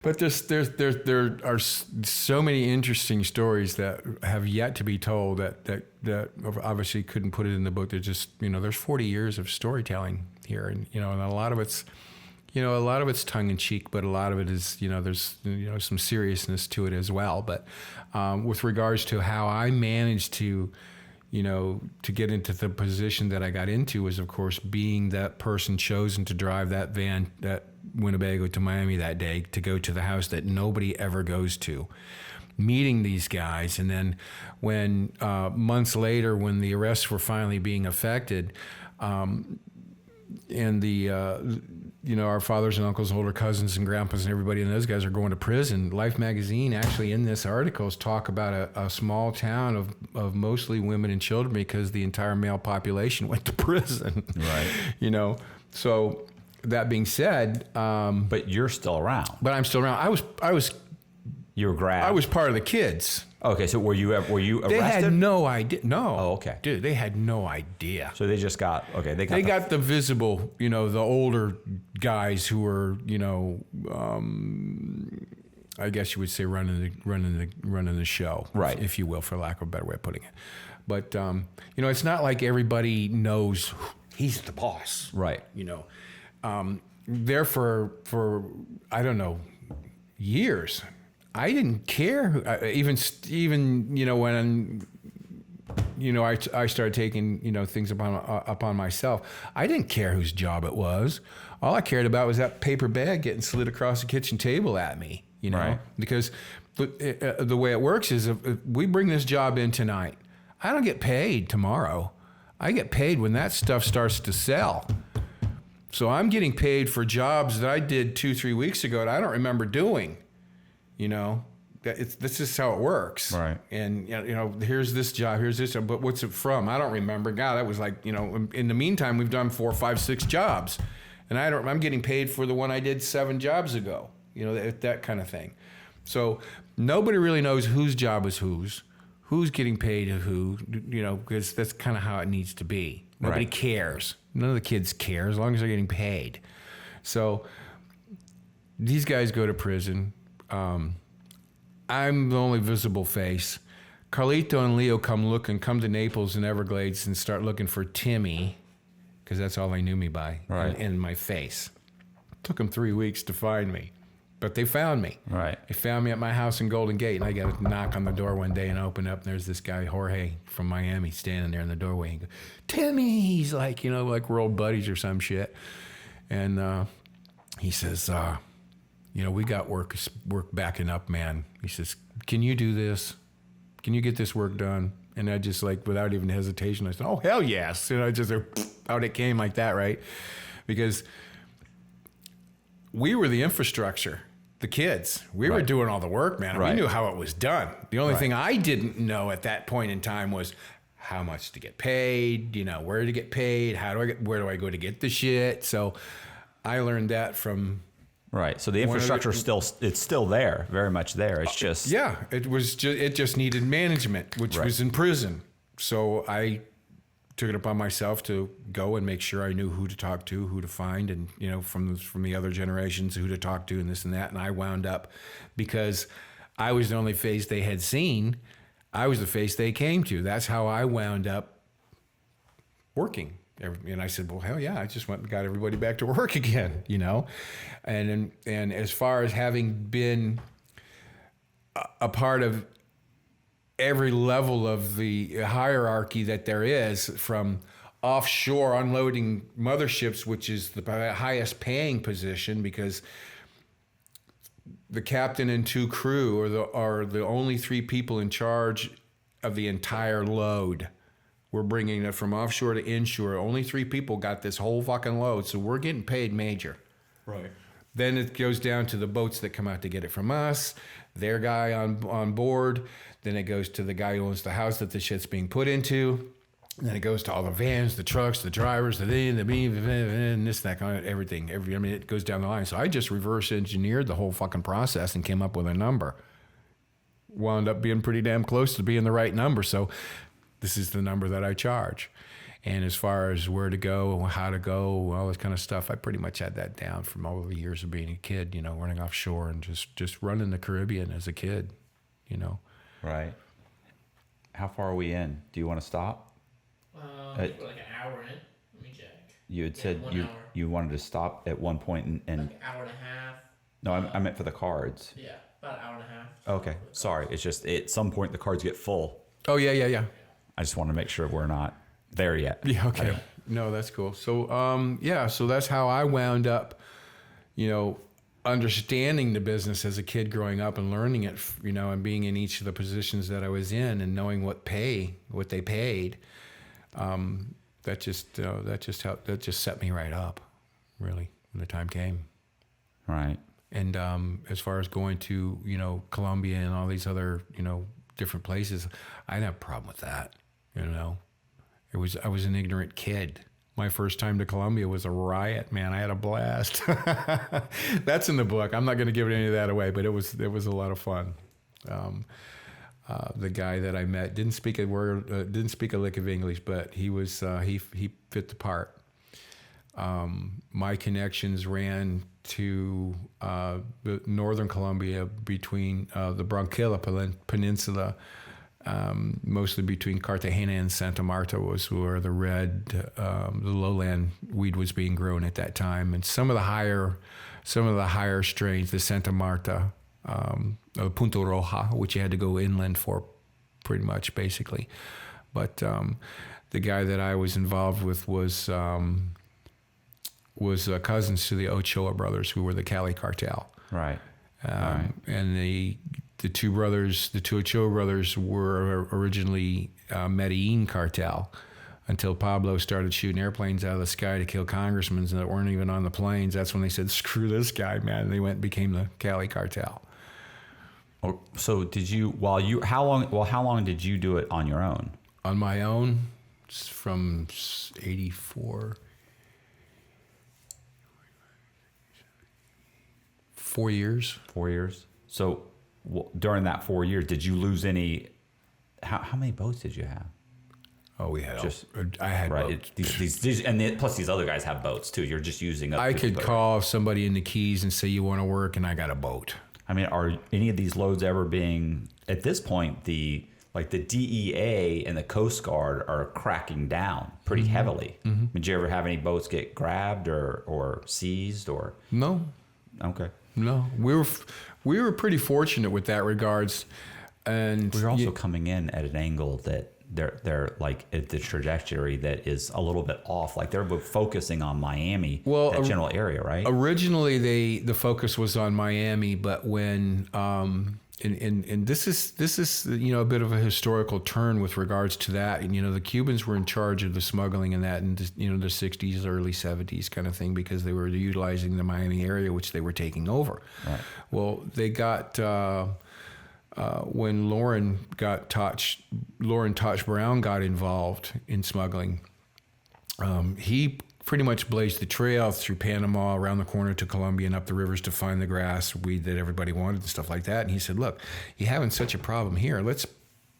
But there are so many interesting stories that have yet to be told that obviously couldn't put it in the book. There's just, there's 40 years of storytelling here, and a lot of it's, tongue in cheek, but a lot of it is, there's, some seriousness to it as well. But with regards to how I managed to get into the position that I got into was, of course, being that person chosen to drive that van, that Winnebago to Miami that day, to go to the house that nobody ever goes to, meeting these guys. And then when months later, when the arrests were finally being effected, and our fathers and uncles, older cousins and grandpas and everybody, and those guys are going to prison. Life magazine actually in this article talk about a small town of mostly women and children because the entire male population went to prison. Right. So that being said, but you're still around. But I'm still around. You were grabbed. I was part of the kids. Okay, so were you arrested? They had no idea. No. Oh, okay. Dude, they had no idea. So they just got, okay. They got the visible, the older guys who were, I guess you would say running the show. Right. If you will, for lack of a better way of putting it. But, it's not like everybody knows he's the boss. Right. There for I don't know, years, I didn't care. Even when I started taking things upon myself, I didn't care whose job it was. All I cared about was that paper bag getting slid across the kitchen table at me. Right. Because the way it works is if we bring this job in tonight, I don't get paid tomorrow. I get paid when that stuff starts to sell. So I'm getting paid for jobs that I did 2-3 weeks ago that I don't remember doing. This is how it works. Right. And here's this job, here's this, but what's it from? I don't remember. God, that was like, in the meantime, we've done 4, 5, 6 jobs, and I'm getting paid for the one I did 7 jobs ago. That kind of thing. So nobody really knows whose job is who's getting paid to who, because that's kind of how it needs to be. Nobody cares. None of the kids care as long as they're getting paid. So these guys go to prison. I'm the only visible face. Carlito and Leo come to Naples and Everglades and start looking for Timmy, because that's all they knew me by, and my face. It took them 3 weeks to find me, but they found me. Right. They found me at my house in Golden Gate, and I got a knock on the door one day and I open up, and there's this guy, Jorge from Miami, standing there in the doorway. And go, Timmy, he's like, like we're old buddies or some shit. And he says, we got work backing up, man. He says, can you do this? Can you get this work done? And I just, like, without even hesitation, I said, oh, hell yes. I just, out it came like that, right? Because we were the infrastructure, the kids. We were doing all the work, man. We knew how it was done. The only thing I didn't know at that point in time was how much to get paid, where to get paid, where do I go to get the shit? So I learned that from... Right. So the infrastructure it's still there, very much there. It's just it just needed management, which was in prison. So I took it upon myself to go and make sure I knew who to talk to, who to find, and from the other generations, who to talk to, and this and that. And I wound up, because I was the only face they had seen, I was the face they came to. That's how I wound up working. And I said, well, hell yeah, I just went and got everybody back to work again, And as far as having been a part of every level of the hierarchy that there is, from offshore unloading motherships, which is the highest paying position, because the captain and 2 crew are the only 3 people in charge of the entire load. We're bringing it from offshore to inshore. Only 3 people got this whole fucking load, so we're getting paid major. Right. Then it goes down to the boats that come out to get it from us, their guy on board. Then it goes to the guy who owns the house that the shit's being put into. And then it goes to all the vans, the trucks, the drivers, and this, that, kind of everything. It goes down the line. So I just reverse engineered the whole fucking process and came up with a number. Wound up being pretty damn close to being the right number. So this is the number that I charge. And as far as where to go, how to go, all this kind of stuff, I pretty much had that down from all the years of being a kid, running offshore and just running the Caribbean as a kid, Right. How far are we in? Do you want to stop? We're like an hour in. Let me check. You had Yeah, said 1 hour. you wanted to stop at one point and Like an hour and a half. no, I meant for the cards. Yeah, about an hour and a half. Okay, sorry. It's just at some point the cards get full. Oh, yeah. I just want to make sure we're not there yet. Yeah, okay. No, that's cool. So, so that's how I wound up, understanding the business as a kid growing up and learning it, and being in each of the positions that I was in and knowing what they paid. That just set me right up, really, when the time came. Right. And as far as going to, Colombia and all these other, different places, I didn't have a problem with that, I was an ignorant kid. My first time to Colombia was a riot, man. I had a blast. That's in the book. I'm not going to give any of that away, but it was a lot of fun. The guy that I met didn't speak a lick of English, but he was he fit the part. My connections ran to the northern Colombia between the Bronquilla Peninsula, mostly between Cartagena and Santa Marta was where the lowland weed was being grown at that time, and some of the higher strains, the Santa Marta, the Punta Roja, which you had to go inland for, pretty much basically. But the guy that I was involved with was cousins to the Ochoa brothers, who were the Cali Cartel. Right. And the two Ochoa brothers were originally Medellin Cartel, until Pablo started shooting airplanes out of the sky to kill congressmen that weren't even on the planes. That's when they said, "Screw this guy, man!" And they went and became the Cali Cartel. So did you? How long did you do it on your own? On my own, from '84. 4 years. 4 years. So during that 4 years, did you lose any? How many boats did you have? Oh, we had I had right. boats. Plus these other guys have boats too. You're just using up. I could call somebody in the Keys and say, "You want to work?" and I got a boat. I mean, are any of these loads ever being at this point? The DEA and the Coast Guard are cracking down pretty heavily. Mm-hmm. Did you ever have any boats get grabbed or seized or? No. Okay. No, we were pretty fortunate with that regards, and we're also coming in at an angle that they're like at the trajectory that is a little bit off. Like they're focusing on Miami, that general area, right? Originally, the focus was on Miami, but when and this is a bit of a historical turn with regards to that. And the Cubans were in charge of the smuggling and that in the 60s, early 70s kind of thing, because they were utilizing the Miami area, which they were taking over. Right. Well, they got when Lauren Touch Brown got involved in smuggling. He pretty much blazed the trail through Panama, around the corner to Colombia, and up the rivers to find the grass, weed that everybody wanted and stuff like that. And he said, "Look, you're having such a problem here. Let's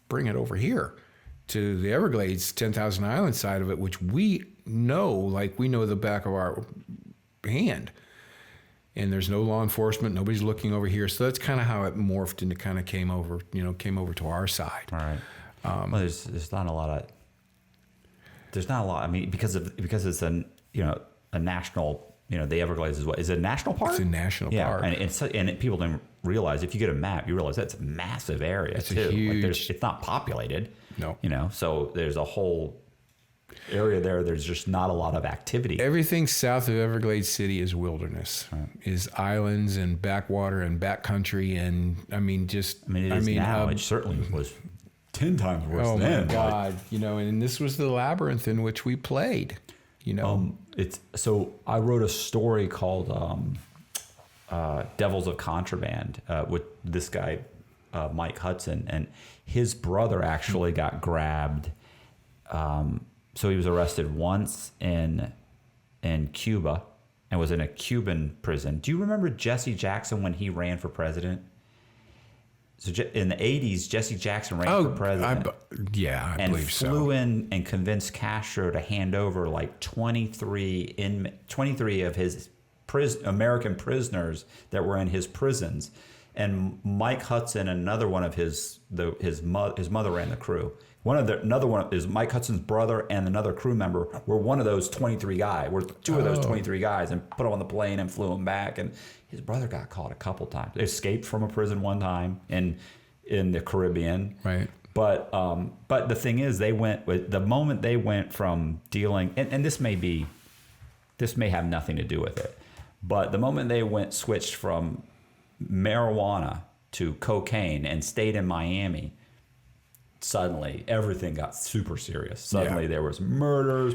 bring it over here to the Everglades, 10,000 Island side of it, which we know the back of our hand. And there's no law enforcement. Nobody's looking over here." So that's kind of how it morphed and it kind of came over to our side. All right. Well, there's not a lot. I mean, because it's a national. The Everglades is it a national park? It's a national park. And people don't realize, if you get a map, you realize that's a massive area. It's too. A huge. It's not populated. No. So there's a whole area there. There's just not a lot of activity. Everything south of Everglades City is wilderness, is islands and backwater and backcountry, and it certainly was 10 times worse. Oh my God! And this was the labyrinth in which we played. So I wrote a story called "Devils of Contraband" with this guy Mike Hudson, and his brother actually got grabbed. So he was arrested once in Cuba and was in a Cuban prison. Do you remember Jesse Jackson when he ran for president? So in the 80s, Jesse Jackson ran for president. I and believe so. flew in and convinced Castro to hand over like 23 of his American prisoners that were in his prisons. And Mike Hudson, another one of his mother ran the crew. Another one is Mike Hudson's brother and another crew member were one of those 23 guys. Were two of those 23 guys, and put them on the plane and flew him back. And his brother got caught a couple times. Escaped from a prison one time in the Caribbean. Right. But the thing is, the moment they went from dealing, and this may have nothing to do with it, but the moment they switched from marijuana to cocaine and stayed in Miami, suddenly everything got super serious. Suddenly there was murders.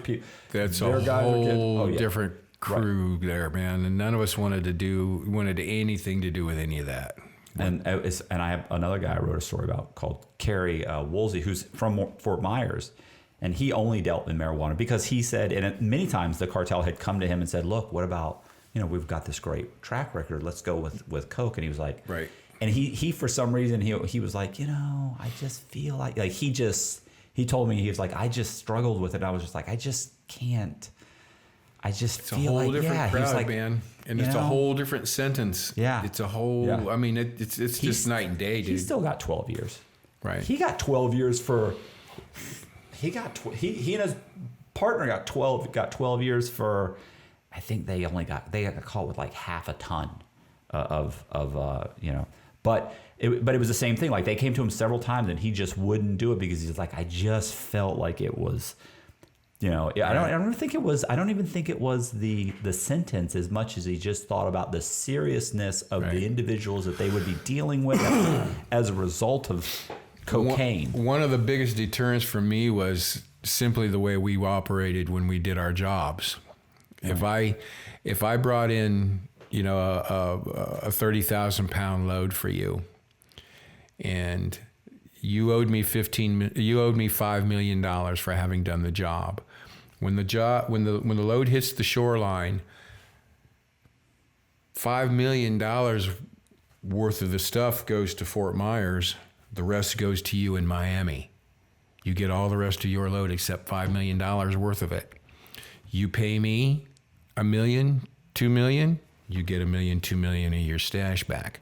That's a whole different crew there, man. And none of us wanted anything to do with any of that. And I have another guy I wrote a story about called Kerry Woolsey, who's from Fort Myers. And he only dealt in marijuana because he said, and many times the cartel had come to him and said, look, what about, we've got this great track record. Let's go with coke. And he was like, right. And he for some reason, he was like, I just feel like he told me, he was like, I just struggled with it. I was just like, I just can't. I just feel like, it's a whole different crowd, like, man. And it's a whole different sentence. Yeah. It's a whole, I mean, it's just night and day, dude. He still got 12 years. Right. He got 12 years he and his partner got 12 years for, I think they got caught with like half a ton but it was the same thing. Like they came to him several times and he just wouldn't do it because he's like, I just felt like it was, I don't even think it was the sentence as much as he just thought about the seriousness of the individuals that they would be dealing with as a result of cocaine. One of the biggest deterrents for me was simply the way we operated when we did our jobs. Yeah. If I brought in, a 30,000 pound load for you, and you owed me $5 million for having done the job. When the load hits the shoreline, $5 million worth of the stuff goes to Fort Myers. The rest goes to you in Miami. You get all the rest of your load except $5 million worth of it. You pay me $1 million, $2 million, you get $1 million, $2 million of your stash back.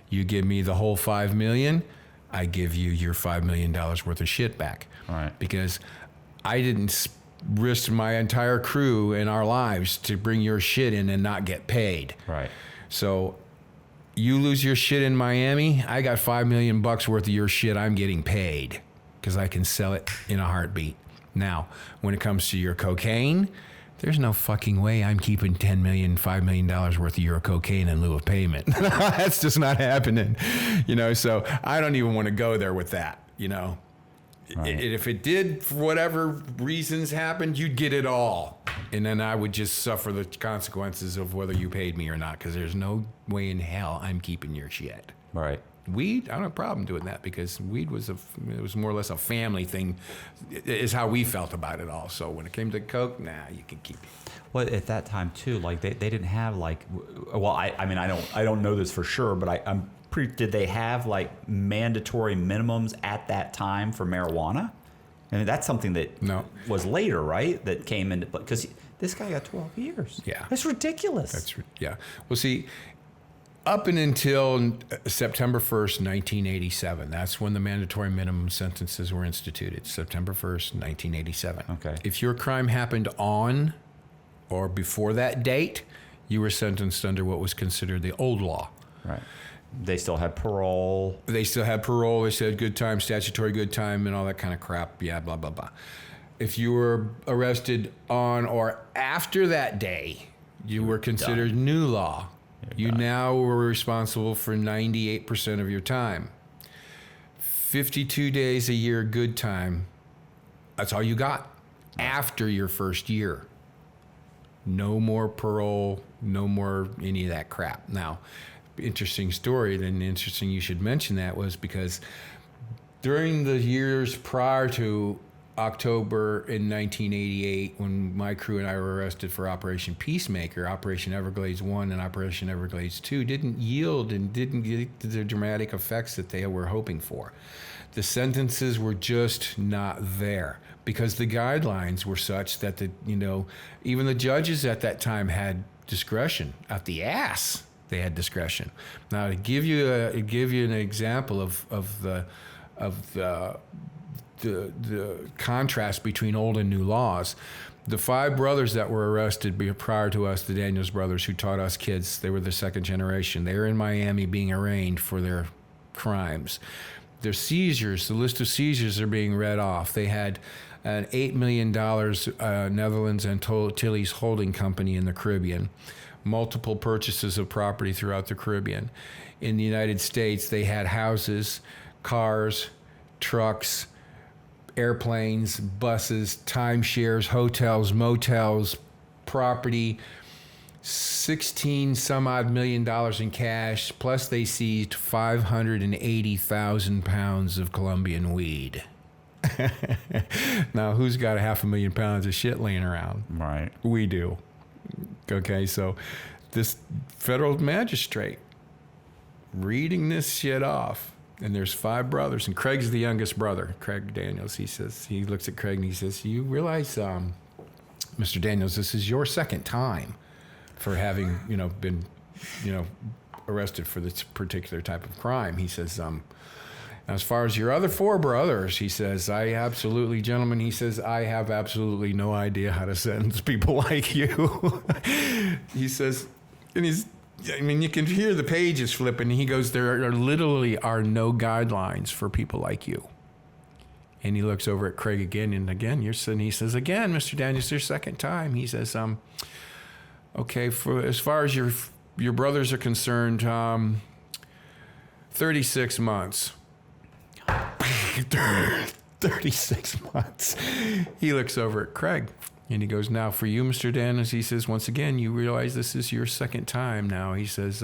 You give me the whole $5 million, I give you your $5 million worth of shit back. All right. Because I didn't risk my entire crew and our lives to bring your shit in and not get paid. Right. So you lose your shit in Miami, I got $5 million worth of your shit I'm getting paid because I can sell it in a heartbeat. Now, when it comes to your cocaine, there's no fucking way I'm keeping $5 million worth of your cocaine in lieu of payment. That's just not happening. So I don't even want to go there with that, Right. If it did, for whatever reasons happened, you'd get it all. And then I would just suffer the consequences of whether you paid me or not, because there's no way in hell I'm keeping your shit. Right. Weed, I don't have a problem doing that because weed was more or less a family thing, is how we felt about it all. So when it came to coke, you can keep it. Well, at that time too, like they didn't have I don't know this for sure, but did they have like mandatory minimums at that time for marijuana? I mean, that's something that was later, right? That came into play because this guy got 12 years. Yeah, that's ridiculous. Well, see. Up and until September 1st, 1987, that's when the mandatory minimum sentences were instituted, September 1st, 1987. Okay. If your crime happened on or before that date, you were sentenced under what was considered the old law. Right. They still had parole. They still had good time, statutory good time, and all that kind of crap. Yeah, blah, blah, blah. If you were arrested on or after that day, you were considered new law. You now were responsible for 98% of your time. 52 days a year good time. That's all you got after your first year. No more parole, no more any of that crap. Now, interesting story, and interesting you should mention that was because during the years prior to October in 1988, when my crew and I were arrested for Operation Peacemaker, Operation Everglades 1 and Operation Everglades 2 didn't yield and didn't get the dramatic effects that they were hoping for. The sentences were just not there because the guidelines were such that even the judges at that time had discretion out the ass. They had discretion. Now, to give you an example of the contrast between old and new laws, the 5 brothers that were arrested prior to us, the Daniels brothers, who taught us kids, they were the second generation. They were in Miami being arraigned for their crimes. Their seizures, the list of seizures are being read off. They had an $8 million Netherlands Antilles holding company in the Caribbean, multiple purchases of property throughout the Caribbean. In the United States, they had houses, cars, trucks, airplanes, buses, timeshares, hotels, motels, property, 16 some odd million dollars in cash, plus they seized 580,000 pounds of Colombian weed. Now, who's got 500,000 pounds of shit laying around? Right. We do. Okay, so this federal magistrate reading this shit off, and there's 5 brothers, and Craig's the youngest brother, Craig Daniels. He looks at Craig and he says, "You realize, Mr. Daniels, this is your second time for having, been, arrested for this particular type of crime." He says, "As far as your other 4 brothers," he says, gentlemen, he says, "I have absolutely no idea how to sentence people like you." He says, and you can hear the pages flipping. He goes, "There literally are no guidelines for people like you." And he looks over at Craig again and again. He says, "Again, Mr. Daniels, your second time." He says, "Okay, for as far as your brothers are concerned, 36 months." 36 months. He looks over at Craig and he goes, "Now for you, Mr. Daniels," he says, "once again, you realize this is your second time now." He says,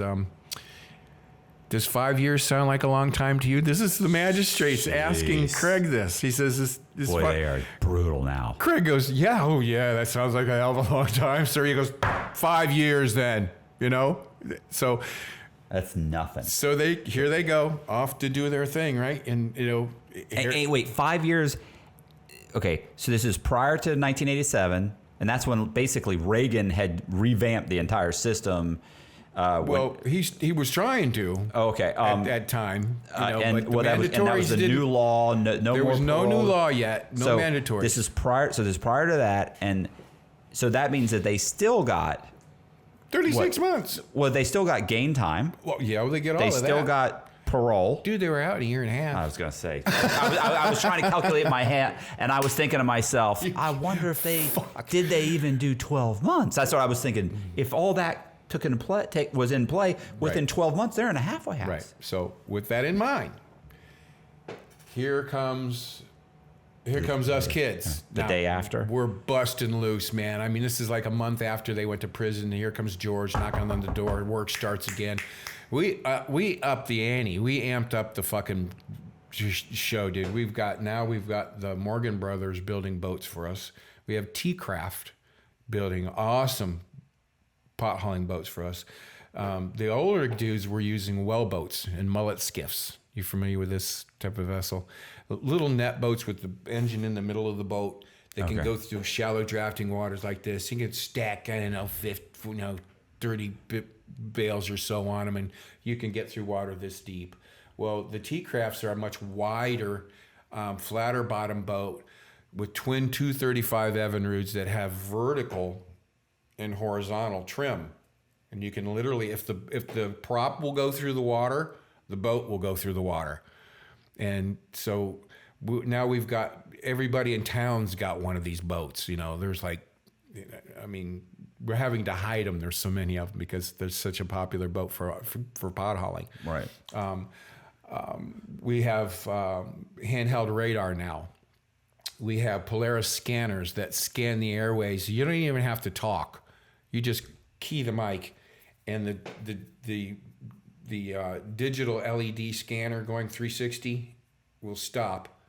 "Does 5 years sound like a long time to you?" This is the magistrate's asking Craig this. He says, "This Boy, they are brutal now." Craig goes, "Yeah, oh yeah, that sounds like a hell of a long time, sir." He goes, 5 years then, So that's nothing. So here they go off to do their thing, right? And Hey, wait, 5 years. Okay, so this is prior to 1987, and that's when basically Reagan had revamped the entire system. He was trying to. Oh, okay. At that time, that was a new law. There was no new law yet. No mandatory. This is prior. So this is prior to that, and so that means that they still got 36 months. Well, they still got gain time. Well, yeah, they get all of that. They still got parole. Dude, they were out in a year and a half. I was going to say. I was trying to calculate in my head, and I was thinking to myself, I wonder if did they even do 12 months? That's what I was thinking. If all that was in play, within 12 months, they're in a halfway house. Right. So with that in mind, here comes us kids. The day after? We're busting loose, man. I mean, this is like a month after they went to prison. Here comes George knocking on the door. Work starts again. We upped the ante. We amped up the fucking show, dude. We've got the Morgan Brothers building boats for us. We have T-Craft building awesome pot hauling boats for us. The older dudes were using well boats and mullet skiffs. You familiar with this type of vessel? Little net boats with the engine in the middle of the boat. They can go through shallow drafting waters like this. You can stack, 30 bales or so on them, and you can get through water this deep. Well, the T-Crafts are a much wider, flatter bottom boat with twin 235 Evinrudes that have vertical and horizontal trim. And you can literally, if the prop will go through the water, the boat will go through the water. And so now we've got, everybody in town's got one of these boats. There's we're having to hide them. There's so many of them because there's such a popular boat for pot hauling. Right. We have handheld radar now. We have Polaris scanners that scan the airways. You don't even have to talk. You just key the mic, and the digital LED scanner going 360 will stop,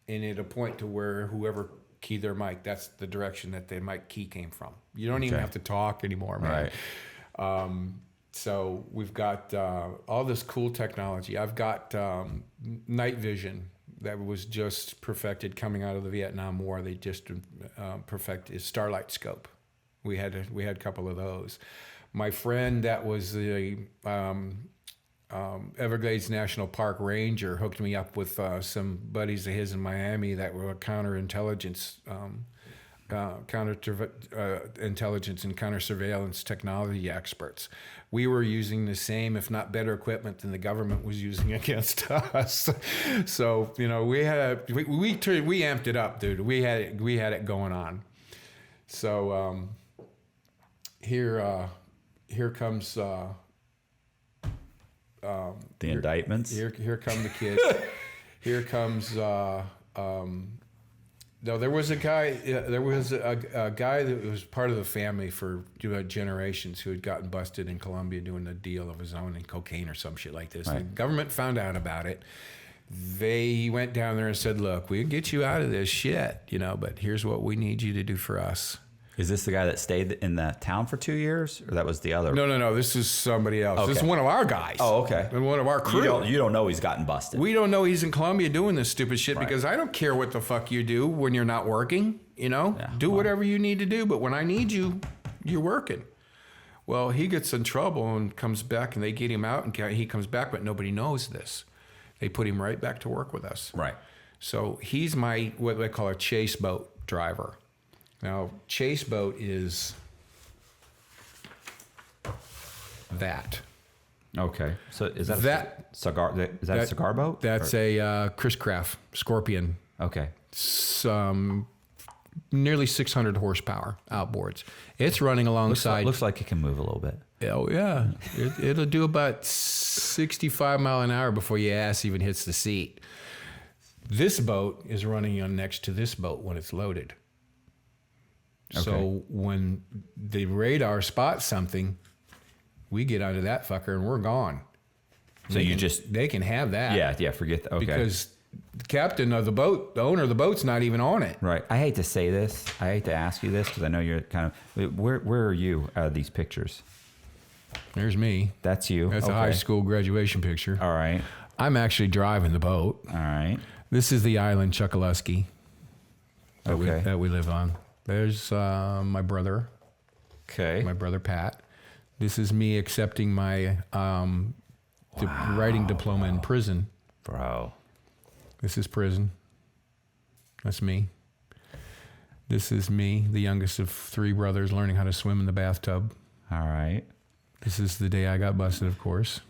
and it'll point to where whoever keyed their mic, that's the direction that the mic key came from. You don't even have to talk anymore, man. Right. So we've got all this cool technology. I've got night vision that was just perfected coming out of the Vietnam War. They just perfected starlight scope. We had a couple of those. My friend that was the Everglades National Park ranger hooked me up with some buddies of his in Miami that were counterintelligence intelligence and counter surveillance technology experts. We were using the same, if not better, equipment than the government was using against us. So we amped it up, dude. We had it going on. So here comes the indictments. Here come the kids. Here comes. No, there was a guy. There was a guy that was part of the family for generations who had gotten busted in Colombia doing a deal of his own in cocaine or some shit like this. Right. The government found out about it. He went down there and said, "Look, we'll get you out of this shit, but here's what we need you to do for us." Is this the guy that stayed in that town for 2 years, or that was the other? No. This is somebody else. Okay. This is one of our guys. Oh, okay. And one of our crew. You don't know he's gotten busted. We don't know he's in Colombia doing this stupid shit Right. because I don't care what the fuck you do when you're not working, do whatever you need to do. But when I need you, you're working. Well, he gets in trouble and comes back and they get him out and he comes back, but nobody knows this. They put him right back to work with us. Right. So he's my, what they call a chase boat driver. Now, chase boat is that. Okay. So is that a cigar? Is that a cigar boat? That's a Chris Craft Scorpion. Okay. Some nearly 600 horsepower outboards. It's running alongside. Looks like it can move a little bit. Oh yeah, it'll do about 65 mile an hour before your ass even hits the seat. This boat is running on next to this boat when it's loaded. Okay. So when the radar spots something, we get out of that fucker and we're gone. So they can have that. Yeah. Forget that. Okay. Because the captain of the boat, the owner of the boat's not even on it. Right. I hate to say this. I hate to ask you this because I know you're kind of. Where are you out of these pictures? There's me. That's you. That's a high school graduation picture. All right. I'm actually driving the boat. All right. This is the island Chuckaluski that we live on. There's my brother. Okay. My brother Pat. This is me accepting my writing diploma in prison. Bro. This is prison. That's me. This is me, the youngest of three brothers, learning how to swim in the bathtub. All right. This is the day I got busted, of course.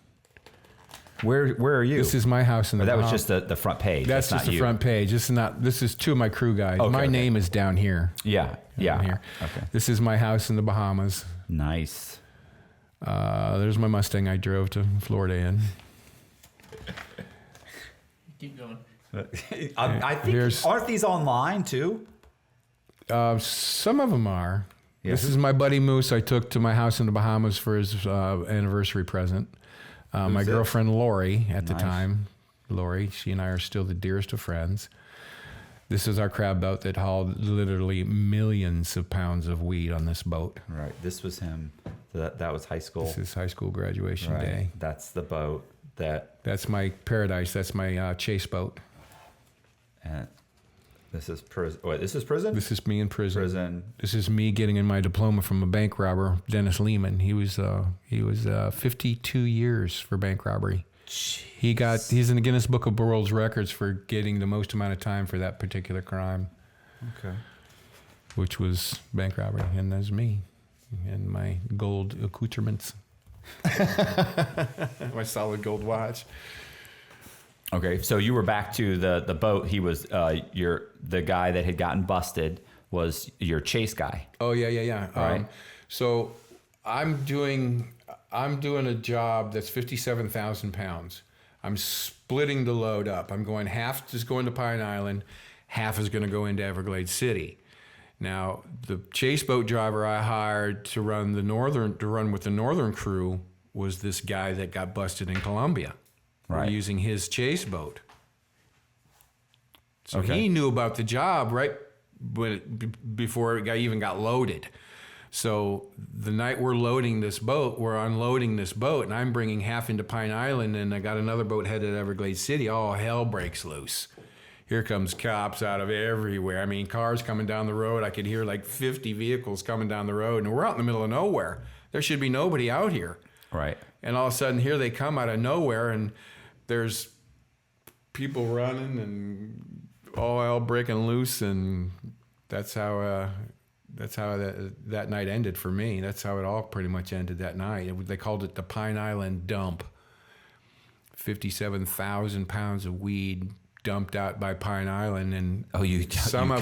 Where are you? This is my house in the. That was just the front page. That's just the front page. This is two of my crew guys. Okay, my name is down here. Yeah. Down here. Okay. This is my house in the Bahamas. Nice. There's my Mustang I drove to Florida in. Keep going. I think aren't these online too? Some of them are. Yeah. This is my buddy Moose I took to my house in the Bahamas for his anniversary present. My girlfriend Lori at the time. Lori, she and I are still the dearest of friends. This is our crab boat that hauled literally millions of pounds of weed on this boat. Right. This was him. That was high school. This is high school graduation day. That's the boat That's my paradise. That's my chase boat. And this is prison. Wait, this is prison? This is me in prison. Prison. This is me getting in my diploma from a bank robber, Dennis Lehman. He was 52 years for bank robbery. Jeez. He's in the Guinness Book of World Records for getting the most amount of time for that particular crime. Okay. Which was bank robbery, and that's me, and my gold accoutrements, my solid gold watch. Okay, so you were back to the boat. He was the guy that had gotten busted was your chase guy. Oh yeah. Right. So I'm doing a job that's 57,000 pounds. I'm splitting the load up. I'm going half is going to Pine Island, half is going to go into Everglades City. Now the chase boat driver I hired to run with the northern crew was this guy that got busted in Colombia. Right. We're using his chase boat. So Okay. he knew about the job right before it even got loaded. So the night we're unloading this boat, and I'm bringing half into Pine Island, and I got another boat headed to Everglades City. All hell breaks loose. Here comes cops out of everywhere. I mean, cars coming down the road. I could hear like 50 vehicles coming down the road, and we're out in the middle of nowhere. There should be nobody out here. Right. And all of a sudden, here they come out of nowhere, and there's people running and all hell breaking loose, and that's how that night ended for me. That's how it all pretty much ended that night. They called it the Pine Island Dump. 57,000 pounds of weed dumped out by Pine Island, and you of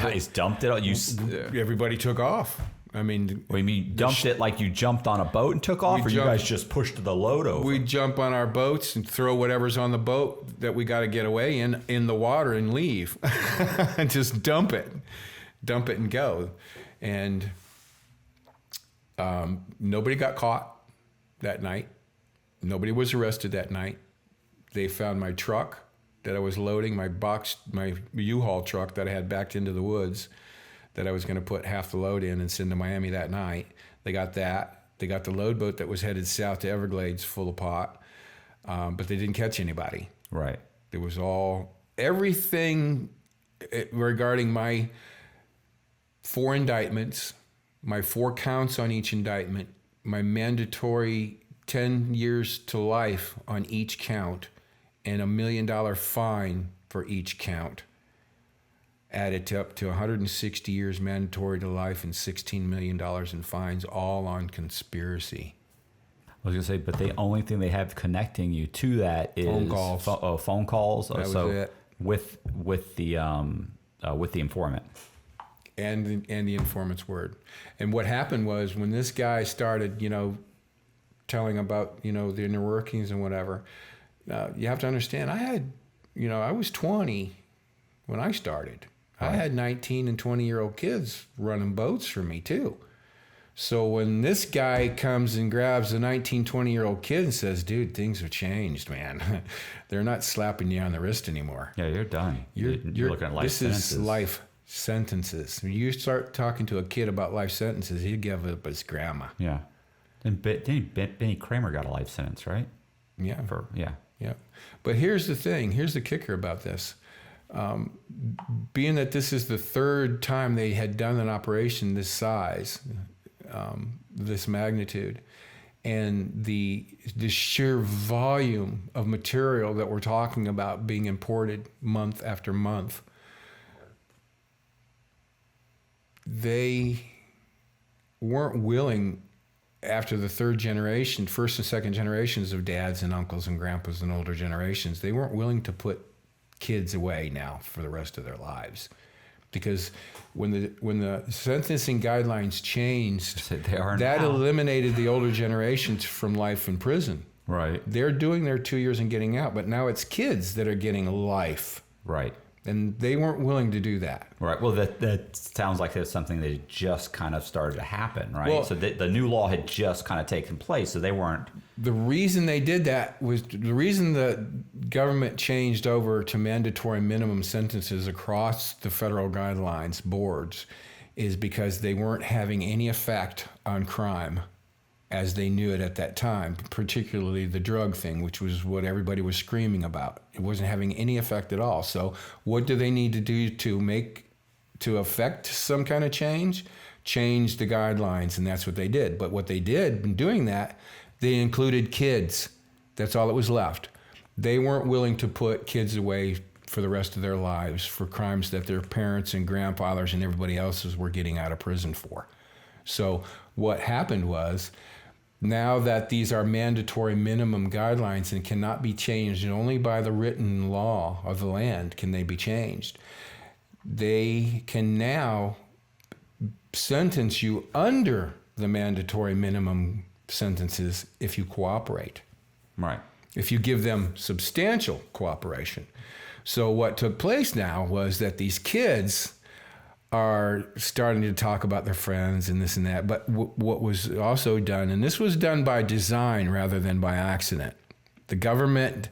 guys dumped it? Everybody took off. I mean, What do you mean dumped it like you jumped on a boat and took off, or you guys just pushed the load over? we jump on our boats and throw whatever's on the boat that we got to get away in the water and leave, and just dump it and go. And nobody got caught that night. Nobody was arrested that night. They found my truck that I was loading, my U-Haul truck that I had backed into the woods, that I was going to put half the load in and send to Miami that night. They got that. They got the load boat that was headed south to Everglades full of pot, but they didn't catch anybody. Right. It was everything regarding my 4 indictments, my 4 counts on each indictment, my mandatory 10 years to life on each count, and $1 million fine for each count, added up to 160 years mandatory to life and $16 million in fines, all on conspiracy. I was gonna say, but the only thing they have connecting you to that is Phone calls. Phone calls. That was so it. with the informant. And the informant's word. And what happened was, when this guy started, telling about, the inner workings and whatever, you have to understand, I was 20 when I started. Right. I had 19 and 20-year-old kids running boats for me too. So when this guy comes and grabs a 19, 20-year-old kid and says, dude, things have changed, man. They're not slapping you on the wrist anymore. Yeah, you're done. You're looking at life sentences. This is life sentences. When you start talking to a kid about life sentences, he'd give up his grandma. Yeah. And Benny Kramer got a life sentence, right? Yeah. Yeah. But here's the thing. Here's the kicker about this. Being that this is the 3rd time they had done an operation this size, this magnitude, and the sheer volume of material that we're talking about being imported month after month, they weren't willing, after the 3rd generation, 1st and 2nd generations of dads and uncles and grandpas and older generations, they weren't willing to put kids away now for the rest of their lives. Because when the sentencing guidelines changed, that eliminated the older generations from life in prison. Right. They're doing their 2 years and getting out, but now it's kids that are getting life. Right. And they weren't willing to do that. Right. Well, that sounds like that's something that just kind of started to happen, right? Well, so the new law had just kind of taken place, so they weren't. The reason they did that was, the reason the government changed over to mandatory minimum sentences across the federal guidelines boards is because they weren't having any effect on crime as they knew it at that time, particularly the drug thing, which was what everybody was screaming about. It wasn't having any effect at all. So what do they need to do to affect some kind of change? Change the guidelines, and that's what they did. But what they did in doing that, they included kids. That's all that was left. They weren't willing to put kids away for the rest of their lives for crimes that their parents and grandfathers and everybody else's were getting out of prison for. So what happened was, now that these are mandatory minimum guidelines and cannot be changed, and only by the written law of the land can they be changed, they can now sentence you under the mandatory minimum sentences if you cooperate. Right. If you give them substantial cooperation. So what took place now was that these kids are starting to talk about their friends and this and that. But what was also done, and this was done by design rather than by accident, the government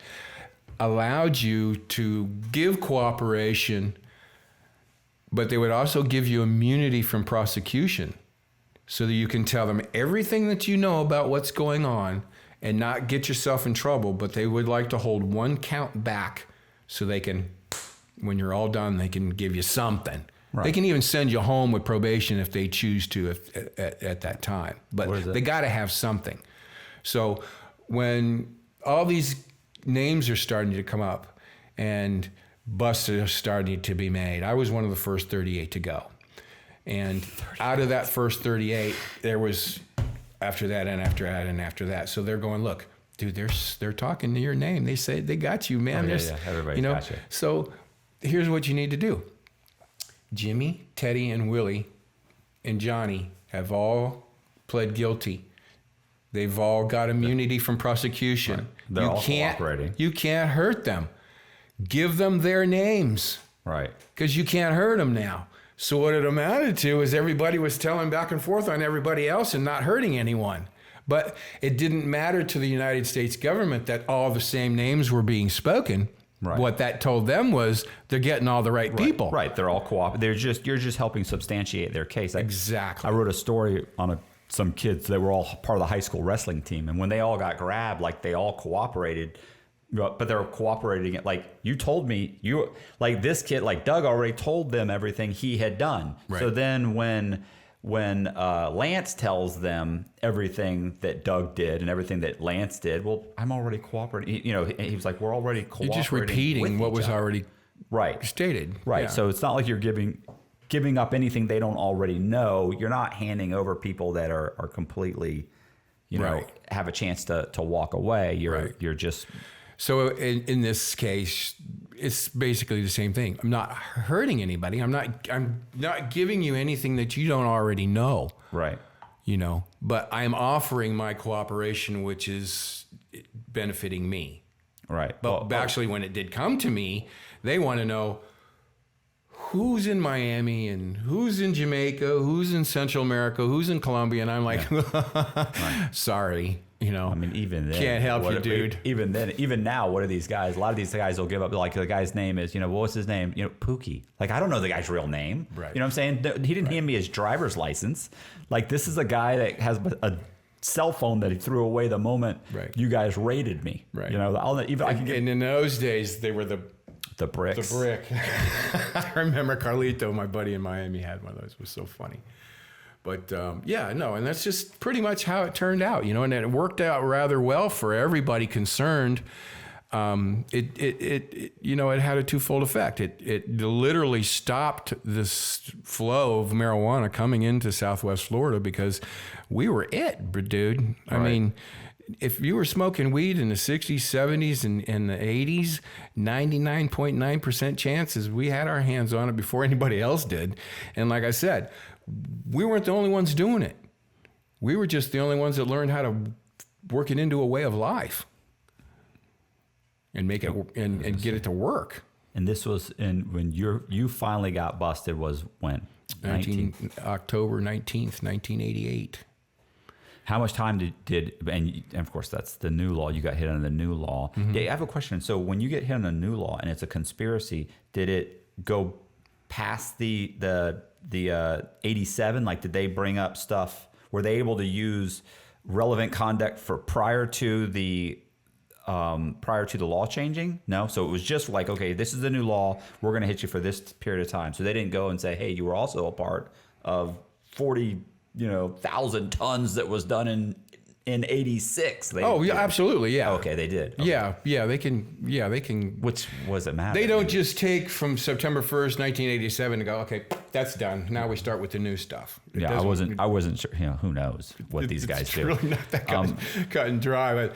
allowed you to give cooperation But they would also give you immunity from prosecution so that you can tell them everything that you know about what's going on and not get yourself in trouble. But they would like to hold one count back so they can, when you're all done, they can give you something. Right. They can even send you home with probation if they choose to at that time. But they got to have something. So when all these names are starting to come up and busts are starting to be made, I was one of the first 38 to go. And out of that first 38, there was after that and after that and after that. So they're going, look, dude, they're talking to your name. They say they got you, man. Everybody got you. So here's what you need to do. Jimmy, Teddy, and Willie, and Johnny have all pled guilty. They've all got immunity from prosecution. Right. They're all cooperating. You can't hurt them. Give them their names. Right. Because you can't hurt them now. So what it amounted to is everybody was telling back and forth on everybody else and not hurting anyone. But it didn't matter to the United States government that all the same names were being spoken. Right. What that told them was they're getting all the right people. Right. They're all cooperating. You're just helping substantiate their case. Exactly. I wrote a story on some kids that were all part of the high school wrestling team, and when they all got grabbed, like they all cooperated, but they were cooperating. Like you told me, this kid, like Doug already told them everything he had done. Right. So then when Lance tells them everything that Doug did and everything that Lance did, well, I'm already cooperating. He was like, we're already cooperating. You're just repeating what was already stated. Right. Yeah. So it's not like you're giving up anything they don't already know. You're not handing over people that are completely, have a chance to walk away. You're just. So in this case, it's basically the same thing. I'm not hurting anybody. I'm not giving you anything that you don't already know. Right. But I'm offering my cooperation, which is benefiting me. Right. But actually, when it did come to me, they want to know who's in Miami and who's in Jamaica, who's in Central America, who's in Colombia. And I'm like, sorry. I mean, even then, can't help you, dude. Even now, what are these guys? A lot of these guys will give up. Like the guy's name is, what's his name? Pookie. Like I don't know the guy's real name. Right. You know what I'm saying? He didn't hand me his driver's license. Like this is a guy that has a cell phone that he threw away the moment you guys raided me. Right. And in those days, they were the bricks. The brick. I remember Carlito, my buddy in Miami, had one of those. It was so funny. But and that's just pretty much how it turned out, and it worked out rather well for everybody concerned. It had a twofold effect. It literally stopped this flow of marijuana coming into Southwest Florida because we were it, dude. Right. I mean, if you were smoking weed in the 60s, 70s, and the 80s, 99.9% chances we had our hands on it before anybody else did. And like I said, we weren't the only ones doing it. We were just the only ones that learned how to work it into a way of life and make it and get it to work. And this was when you finally got busted was when? October 19th, 1988. How much time did and of course that's the new law. You got hit under the new law. Mm-hmm. I have a question. So when you get hit under the new law and it's a conspiracy, did it go past the 87? Like, did they bring up stuff? Were they able to use relevant conduct for prior to the law changing? No. So it was just like, okay, this is the new law. We're going to hit you for this period of time. So they didn't go and say, hey, you were also a part of 40,000 tons that was done in 86. Absolutely. Yeah. Okay. They did. Okay. Yeah. They can. Which was it matter? They don't just take from September 1st, 1987 and go, okay, that's done. Now we start with the new stuff. I wasn't sure. Who knows what these guys do? It's really not that cut and dry. But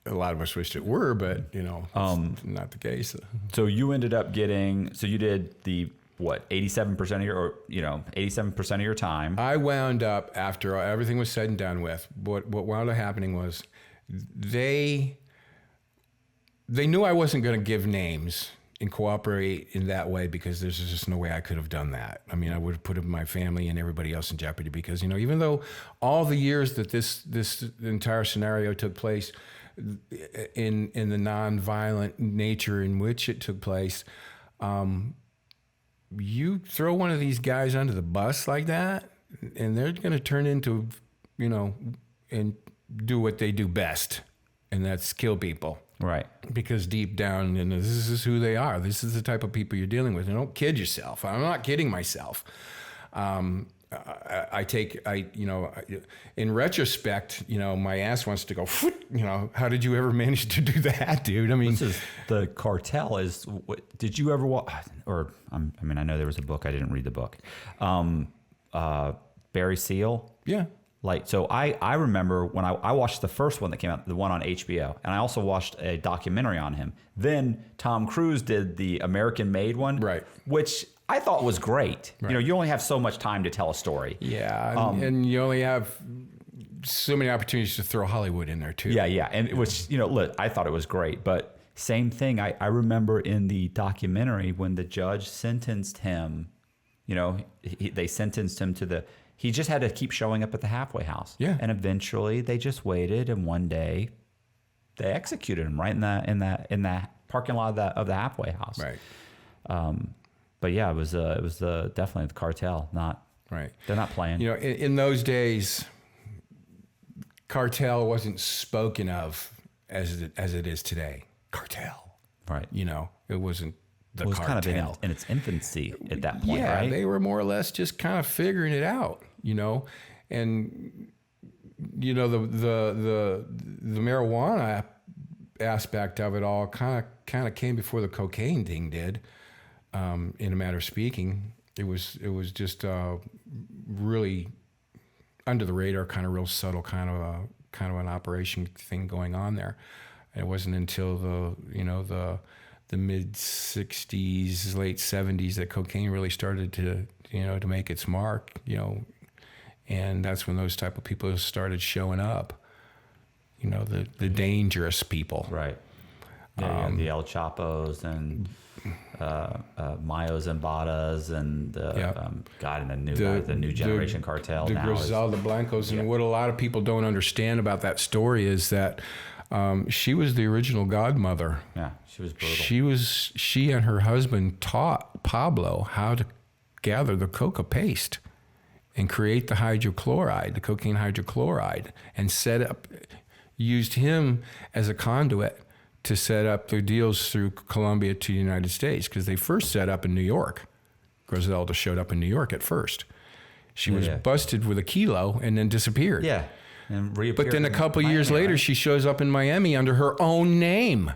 a lot of us wished it were, but it's not the case. So you ended up getting. So you did the. What, 87% of your 87% of your time? I wound up, after everything was said and done with, what wound up happening was they knew I wasn't going to give names and cooperate in that way because there's just no way I could have done that. I mean, I would have put my family and everybody else in jeopardy because, even though all the years that this entire scenario took place in the nonviolent nature in which it took place, you throw one of these guys under the bus like that, and they're going to turn into, and do what they do best, and that's kill people. Right. Because deep down, this is who they are. This is the type of people you're dealing with. And don't kid yourself. I'm not kidding myself. In retrospect, my ass wants to go, how did you ever manage to do that, dude? I mean, the Cartel is, did you ever watch, I know there was a book, I didn't read the book. Barry Seal? Yeah. So I remember when I watched the first one that came out, the one on HBO, and I also watched a documentary on him. Then Tom Cruise did the American-made one, right? Which I thought was great. Right. You only have so much time to tell a story. Yeah, and you only have so many opportunities to throw Hollywood in there too. Yeah, and it was, look, I thought it was great, but same thing. I remember in the documentary when the judge sentenced him, they sentenced him to he just had to keep showing up at the halfway house. Yeah. And eventually they just waited, and one day they executed him right in that parking lot of the halfway house. Right. But yeah, it was definitely the Cartel. Not right. They're not playing. In those days, Cartel wasn't spoken of as it is today. Cartel. Right. It wasn't. It was Cartel. kind of in its infancy at that point, yeah, right? They were more or less just kind of figuring it out, and the marijuana aspect of it all kind of came before the cocaine thing did. In a matter of speaking, it was just really under the radar, kind of real subtle, kind of an operation thing going on there. And it wasn't until the mid 60s, late 70s that cocaine really started to make its mark, and that's when those type of people started showing up, the dangerous people. Right. Yeah, the El Chapos and Mayos and Badas and the new generation Cartel. The now Griselda Blancos. And what a lot of people don't understand about that story is that she was the original godmother. Yeah, she was brutal. She and her husband taught Pablo how to gather the coca paste and create the hydrochloride, the cocaine hydrochloride, and used him as a conduit to set up the deals through Colombia to the United States, because they first set up in New York. Griselda showed up in New York at first. She was busted with a kilo and then disappeared. Yeah. But then a couple years later, right? She shows up in Miami under her own name.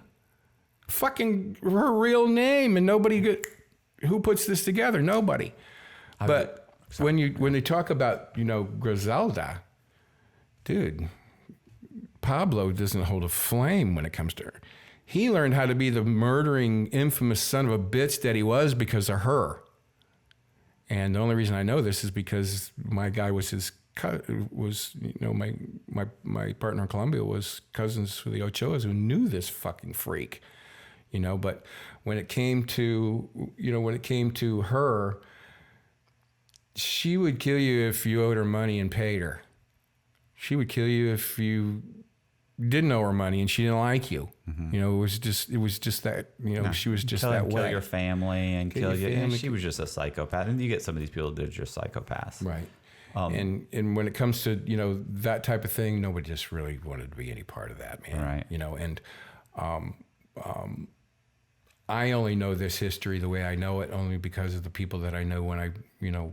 Fucking her real name. And who puts this together? Nobody. But when they talk about, Griselda, dude, Pablo doesn't hold a flame when it comes to her. He learned how to be the murdering, infamous son of a bitch that he was because of her. And the only reason I know this is because my guy was my partner in Colombia was cousins with the Ochoas who knew this fucking freak, But when it came to her, she would kill you if you owed her money and paid her. She would kill you if you didn't owe her money and she didn't like you. Mm-hmm. It was just that, she was just that way. Kill your family and kill you. And she was just a psychopath. And you get some of these people that are just psychopaths. Right. And when it comes to, that type of thing, nobody just really wanted to be any part of that, man. Right. And I only know this history the way I know it only because of the people that I know when I,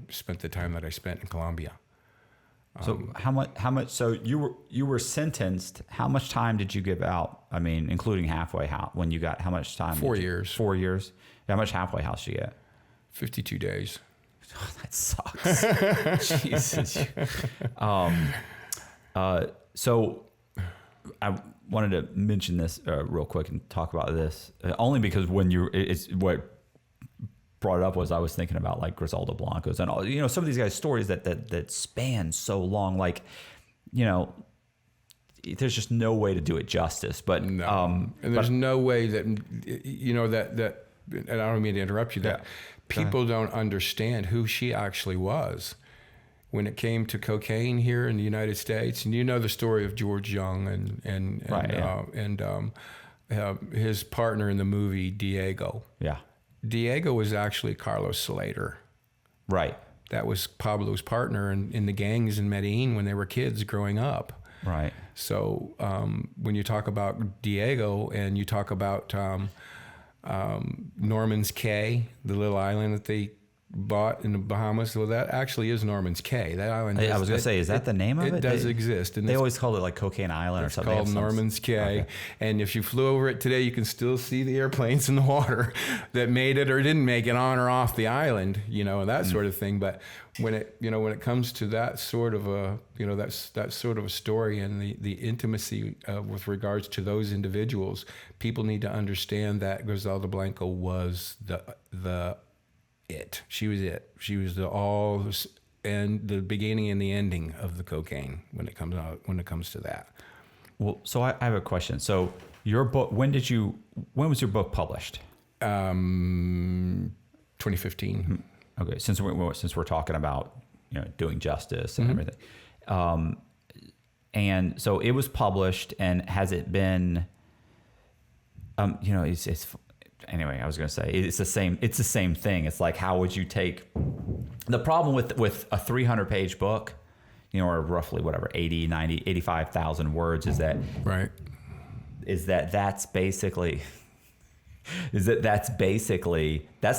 spent the time that I spent in Colombia. So how much, so you were sentenced, how much time did you give out? I mean, including halfway house, when you got, how much time? 4 years. 4 years? How much halfway house did you get? 52 days. Oh, that sucks. Jesus. So I wanted to mention this real quick and talk about this only because it's what brought it up was I was thinking about like Griselda Blancos and all, some of these guys' stories that span so long, like, there's just no way to do it justice, but no. And there's no way that, that, and I don't mean to interrupt you, that people don't understand who she actually was when it came to cocaine here in the United States. And the story of George Young and his partner in the movie Diego. Yeah. Diego was actually Carlos Slater. Right. That was Pablo's partner in the gangs in Medellin when they were kids growing up. Right. So when you talk about Diego and you talk about Norman's Cay, the little island that they bought in the Bahamas, well, that actually is Norman's Cay. That island. I was going to say, is that the name of it? It does exist. And they always called it like Cocaine Island or something. It's called Norman's Cay. Okay. And if you flew over it today, you can still see the airplanes in the water that made it or didn't make it on or off the island, and that sort of thing. But when it comes to that sort of a, that sort of a story and the intimacy with regards to those individuals, people need to understand that Griselda Blanco was She was it. She was and the beginning and the ending of the cocaine when it comes to that. Well, so I have a question. So your book, when was your book published? 2015. Okay, since we're talking about doing justice and everything, and so it was published, and has it been? It's anyway. I was going to say it's the same. It's the same thing. It's like, how would you take the problem with a 300-page book, or roughly 80, 90, 85,000 words? Is that right? That's basically that's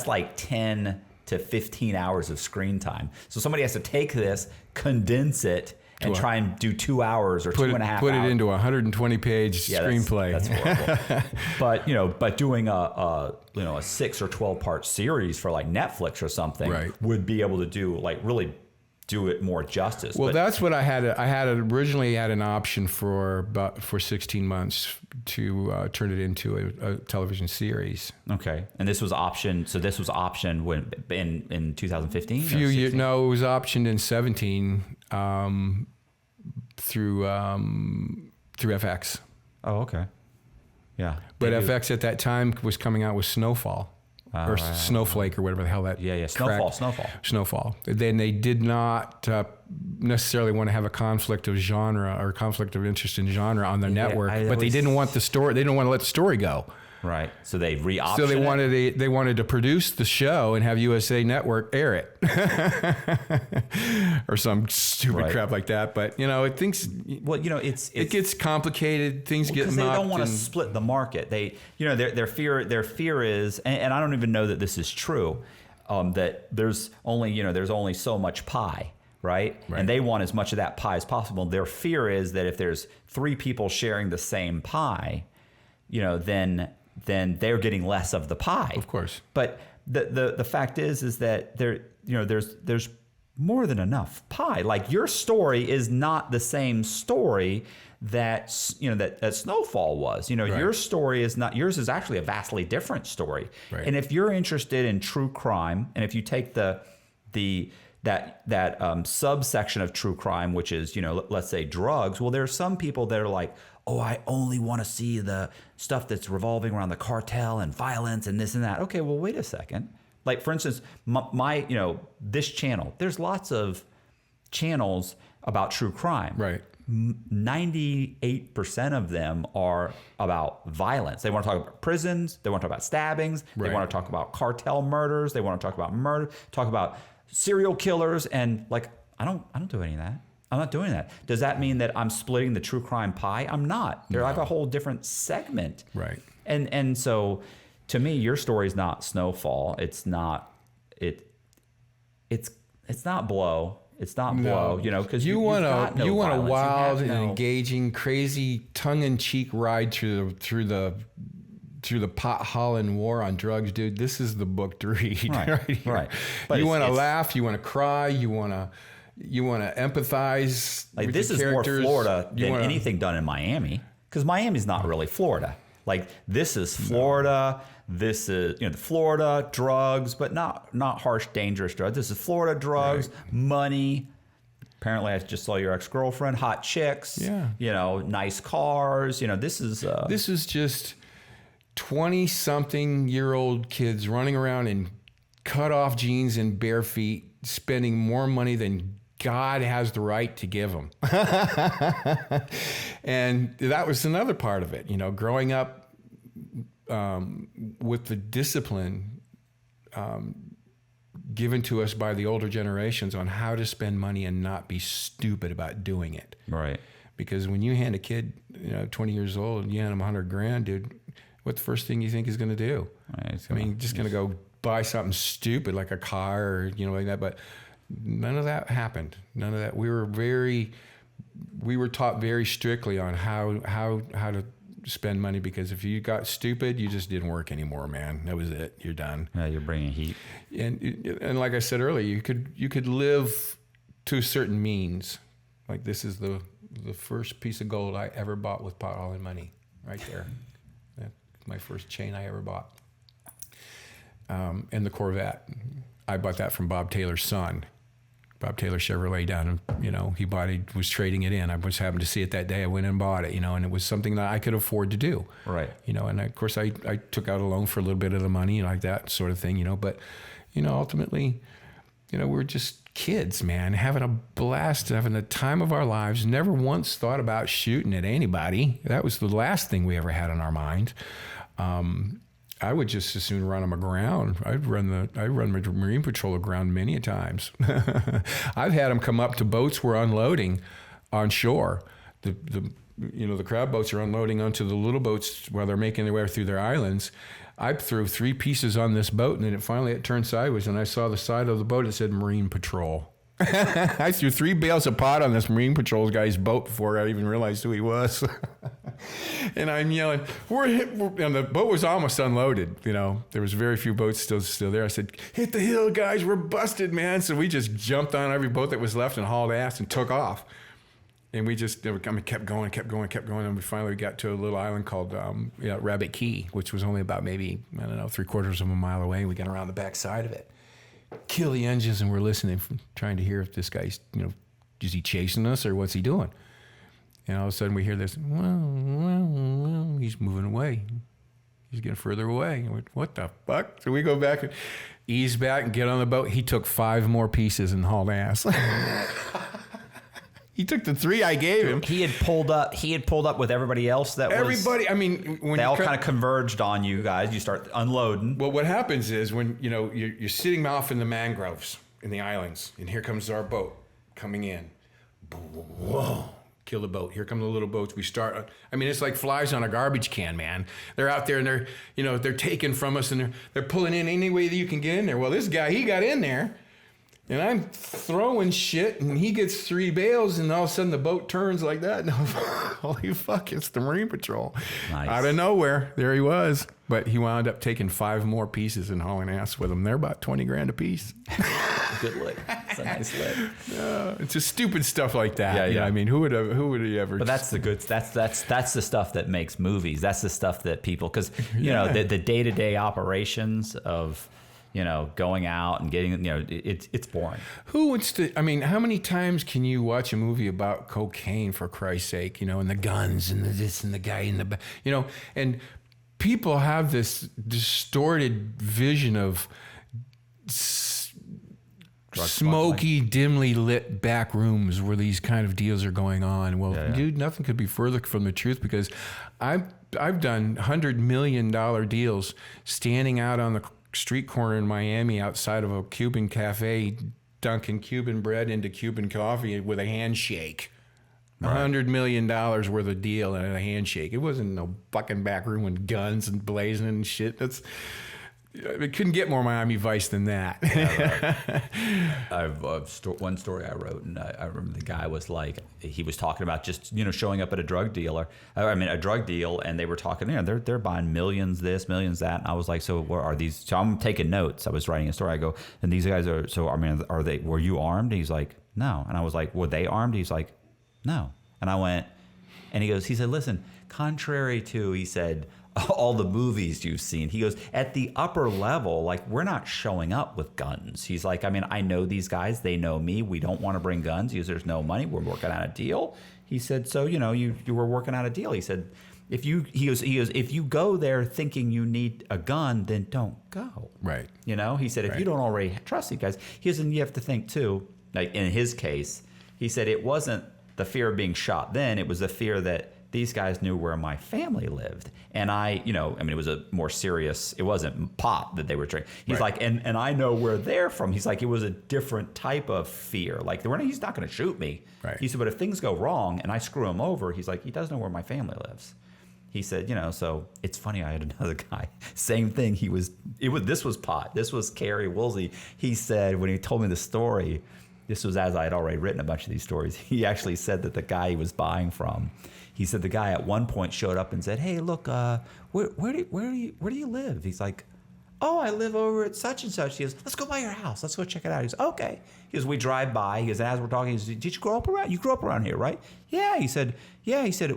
like 10 to 15 hours of screen time. So somebody has to take this, condense it, and try and do 2 hours or 2.5 hours. Put it into a 120-page screenplay. That's horrible. But doing a 6 or 12-part series for like Netflix or something would be able to do really do it more justice. Well, that's what I had. I had originally had an option for 16 months to turn it into a television series. Okay, and this was optioned. So this was optioned when in 2015. Few years. No, it was optioned in 17 through FX. Oh, okay. Yeah, but FX at that time was coming out with Snowfall. Or Snowflake or whatever the hell that. Yeah. Snowfall. Then they did not necessarily want to have a conflict of genre or conflict of interest in genre on their network, but they didn't want the story. They didn't want to let the story go. Right. So they re-optioned. So they wanted to produce the show and have USA Network air it, or some stupid crap like that. But it gets complicated. Things get knocked. They don't want to split the market. They their fear is, and I don't even know that this is true, that there's only so much pie. Right? And they want as much of that pie as possible. Their fear is that if there's 3 people sharing the same pie, then they're getting less of the pie. Of course. But the fact is that there's more than enough pie. Like, your story is not the same story that Snowfall was. Your story is not. Yours is actually a vastly different story. Right. And if you're interested in true crime, and if you take that subsection of true crime, which is, let's say drugs. Well, there are some people that are like, oh, I only want to see the stuff that's revolving around the cartel and violence and this and that. Okay, well, wait a second. Like, for instance, my this channel, there's lots of channels about true crime. Right. 98% of them are about violence. They want to talk about prisons. They want to talk about stabbings. They want to talk about cartel murders. They want to talk about murder, talk about serial killers. And like, I don't do any of that. I'm not doing that. Does that mean that I'm splitting the true crime pie? I'm not. I have a whole different segment. Right. And so, to me, your story is not Snowfall. It's not. It's not Blow. It's not Blow. Because you want a wild and engaging, crazy, tongue-in-cheek ride through the pot hauling war on drugs, dude. This is the book to read. Right. But you want to laugh. You want to cry. You want to empathize. Like, this is more Florida than anything done in Miami, because Miami's not really Florida. Like, this is Florida. This is Florida drugs, but not harsh, dangerous drugs. This is Florida drugs, money. Apparently, I just saw your ex-girlfriend, hot chicks. Yeah. Nice cars. This is just 20-something-year-old kids running around in cut-off jeans and bare feet, spending more money than God has the right to give them. And that was another part of it, growing up with the discipline given to us by the older generations on how to spend money and not be stupid about doing it. Right. Because when you hand a kid, 20 years old, and you hand him $100,000, dude, what the first thing you think he's going to do? Right, just going to go buy something stupid like a car or like that. But none of that happened. None of that. We were taught very strictly on how to spend money, because if you got stupid, you just didn't work anymore, man. That was it. You're done. Yeah, you're bringing heat. And like I said earlier, you could live to a certain means. Like, this is the first piece of gold I ever bought with pot hauling money, right there. That's my first chain I ever bought. And the Corvette, I bought that from Bob Taylor's son. Bob Taylor Chevrolet down, he was trading it in. I was happened to see it that day. I went and bought it, and it was something that I could afford to do. Right. And of course I took out a loan for a little bit of the money, like that sort of thing, but, ultimately, we're just kids, man, having a blast, having the time of our lives, never once thought about shooting at anybody. That was the last thing we ever had on our mind. I would just as soon run them aground. I'd run my Marine Patrol aground many a times. I've had them come up to boats we're unloading on shore. The crab boats are unloading onto the little boats while they're making their way through their islands. I threw 3 pieces on this boat, and then it turned sideways, and I saw the side of the boat. It said Marine Patrol. I threw 3 bales of pot on this Marine Patrol guy's boat before I even realized who he was. And I'm yelling, and the boat was almost unloaded. There was very few boats still there. I said, hit the hill, guys, we're busted, man. So we just jumped on every boat that was left and hauled ass and took off. And we just kept going. And we finally got to a little island called Rabbit Key, which was only about maybe, 3/4 of a mile away. We got around the back side of it. Kill the engines, and we're listening, trying to hear if this guy's, is he chasing us or what's he doing? And all of a sudden we hear this, well, he's moving away. He's getting further away. And what the fuck? So we go back and ease back and get on the boat. He took 5 more pieces and hauled ass. He took the 3 I gave him. He had pulled up with everybody else. Everybody. I mean, when they all kind of converged on you guys. You start unloading. Well, what happens is when you're sitting off in the mangroves in the islands, and here comes our boat coming in. Whoa! Kill the boat. Here come the little boats. We start. I mean, it's like flies on a garbage can, man. They're out there and they're taking from us, and they're pulling in any way that you can get in there. Well, this guy, he got in there. And I'm throwing shit, and he gets 3 bales, and all of a sudden the boat turns like that. And holy fuck, it's the Marine Patrol. Nice. Out of nowhere, there he was. But he wound up taking 5 more pieces and hauling ass with him. They're about $20,000 a piece. Good lick. It's a nice lick. It's just stupid stuff like that. Yeah. I mean, who would he ever? But that's the good. That's the stuff that makes movies. That's the stuff that people, because the day-to-day operations of going out and getting, it's boring. Who wants to, how many times can you watch a movie about cocaine, for Christ's sake, and the guns and the this and the guy in the back, and people have this distorted vision of smoky, dimly lit back rooms where these kind of deals are going on. Well, dude, nothing could be further from the truth, because I've done $100 million deals standing out on the street corner in Miami outside of a Cuban cafe, dunking Cuban bread into Cuban coffee with a handshake. Right. $100 million worth of deal and a handshake. It wasn't no fucking back room with guns and blazing and shit. It couldn't get more Miami Vice than that. I've one story I wrote, and I remember the guy was like, he was talking about just showing up at a drug dealer. A drug deal, and they were talking. They're buying millions this, millions that. And I was like, so what are these? So I'm taking notes. I was writing a story. I go, and these guys are. So are they? Were you armed? And he's like, no. And I was like, were they armed? He's like, no. And I went, and he said, listen, contrary to, he said, all the movies you've seen. He goes, at the upper level, like, we're not showing up with guns. He's like, I know these guys. They know me. We don't want to bring guns because there's no money. We're working on a deal. He said, so, you were working on a deal. He said, he goes, if you go there thinking you need a gun, then don't go. Right. He said, if you don't already trust these guys, he said, you have to think too, like in his case, he said, it wasn't the fear of being shot then. It was the fear that these guys knew where my family lived. And I, it was a more serious, it wasn't pot that they were drinking. He's like, and I know where they're from. He's like, it was a different type of fear. Like, he's not going to shoot me. Right. He said, but if things go wrong and I screw him over, he's like, he does know where my family lives. He said, so it's funny. I had another guy, same thing. This was pot. This was Kerry Woolsey. He said, when he told me the story, this was as I had already written a bunch of these stories. He actually said that the guy he was buying from, he said the guy at one point showed up and said, hey, look, where do you live? He's like, oh, I live over at such and such. He goes, let's go by your house. Let's go check it out. He goes, okay. He goes, we drive by. He goes, as we're talking, he goes, did you grow up around? You grew up around here, right? Yeah. He said,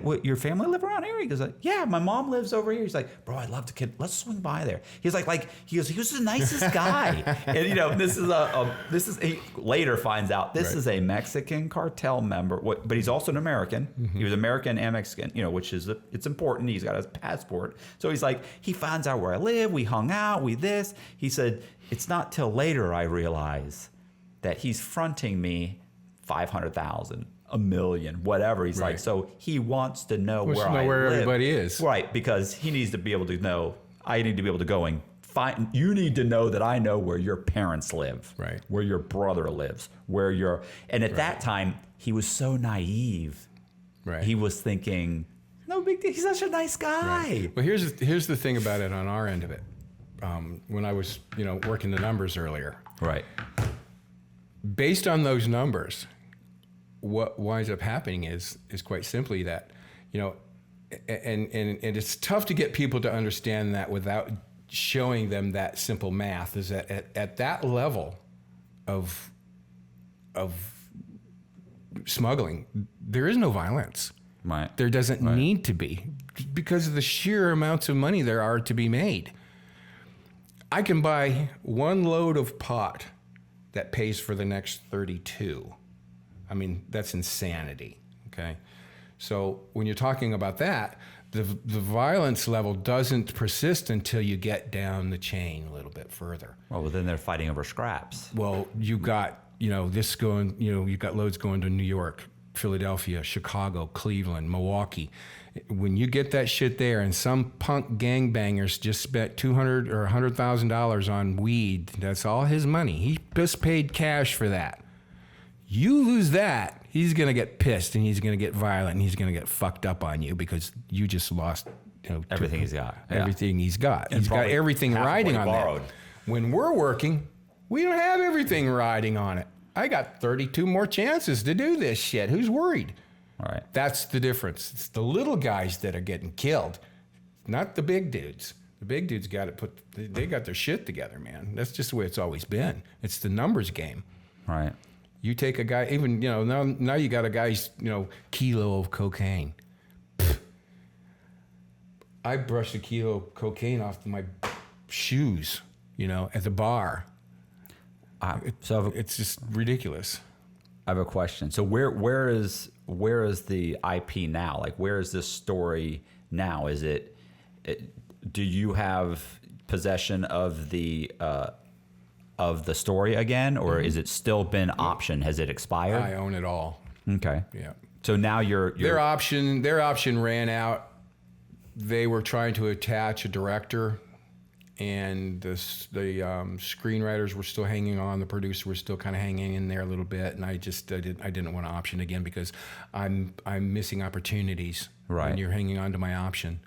what, your family live around here? He goes, yeah, my mom lives over here. He's like, bro, I'd love to, let's swing by there. He's he was the nicest guy. And he later finds out this is a Mexican cartel member, but he's also an American. Mm-hmm. He was American and Mexican, which is, it's important. He's got his passport. So he's like, he finds out where I live. We hung out, this. He said, it's not till later I realize that he's fronting me 500,000, a million, whatever. He's like, so he wants to know where I live. Everybody is. Right, because he needs to be able to know, I need to be able to go and find, you need to know that I know where your parents live, right, where your brother lives, and at that time, he was so naive. Right. He was thinking, no big deal, he's such a nice guy. Right. Well, here's the thing about it on our end of it. When I was, working the numbers earlier. Right. Based on those numbers, what winds up happening is quite simply that, and it's tough to get people to understand that without showing them that simple math, is that at that level of smuggling, there is no violence. Right. There doesn't need to be, because of the sheer amounts of money there are to be made. I can buy one load of pot that pays for the next 32. I mean, that's insanity, okay? So when you're talking about that, the violence level doesn't persist until you get down the chain a little bit further. Well, then they're fighting over scraps. Well, you got, this going, you've got loads going to New York, Philadelphia, Chicago, Cleveland, Milwaukee. When you get that shit there, and some punk gangbangers just spent $200,000 or $100,000 on weed, that's all his money. He just paid cash for that. You lose that, he's gonna get pissed and he's gonna get violent and he's gonna get fucked up on you because you just lost, everything he's got. Everything he's got. And he's got everything riding on borrowed. that. When we're working, we don't have everything riding on it. I got 32 more chances to do this shit. Who's worried? All right. That's the difference. It's the little guys that are getting killed, not the big dudes. The big dudes they got their shit together, man. That's just the way it's always been. It's the numbers game. Right. You take a guy, even, now you got a guy's, kilo of cocaine. Pfft. I brushed a kilo of cocaine off my shoes, at the bar. It's just ridiculous. I have a question. So where is the IP now? Like, where is this story now? Is it do you have possession of the story again, or is it still been optioned? Has it expired? I own it all. Okay. Yeah. So now their option ran out. They were trying to attach a director, and the screenwriters were still hanging on. The producer was still kind of hanging in there a little bit, and I didn't want to option again because I'm missing opportunities when you're hanging on to my option.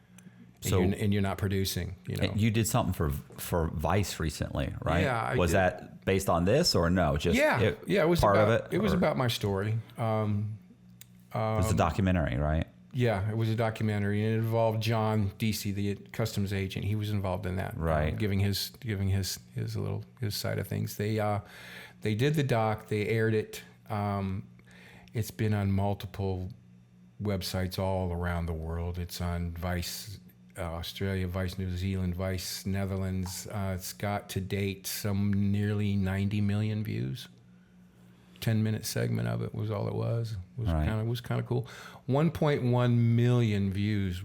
So and you're not producing. You did something for Vice recently, right? Yeah, was that based on this or no? Just it was part about, of it. It was about my story. It was a documentary, right? Yeah, it was a documentary, and it involved John DC, the customs agent. He was involved in that, right? Giving his side of things. They did the doc. They aired it. It's been on multiple websites all around the world. It's on Vice Australia, Vice New Zealand, Vice Netherlands. It's got to date some nearly 90 million views. 10-minute segment of it was all it was. It was kind of cool. 1.1 million views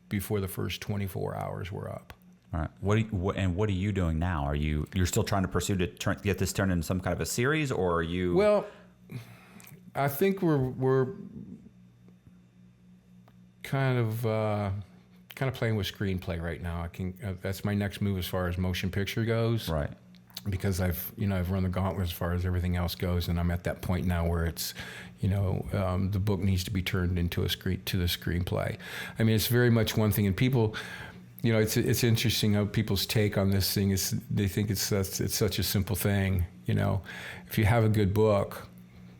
before the first 24 hours were up. All right. What are you doing now? You're still trying to pursue to get this turned into some kind of a series, or are you? Well, I think we're kind of playing with screenplay right now. That's my next move as far as motion picture goes. Right. Because I've run the gauntlet as far as everything else goes, and I'm at that point now where it's, the book needs to be turned into the screenplay. I mean, it's very much one thing, and people, it's interesting how people's take on this thing is they think it's such a simple thing. If you have a good book,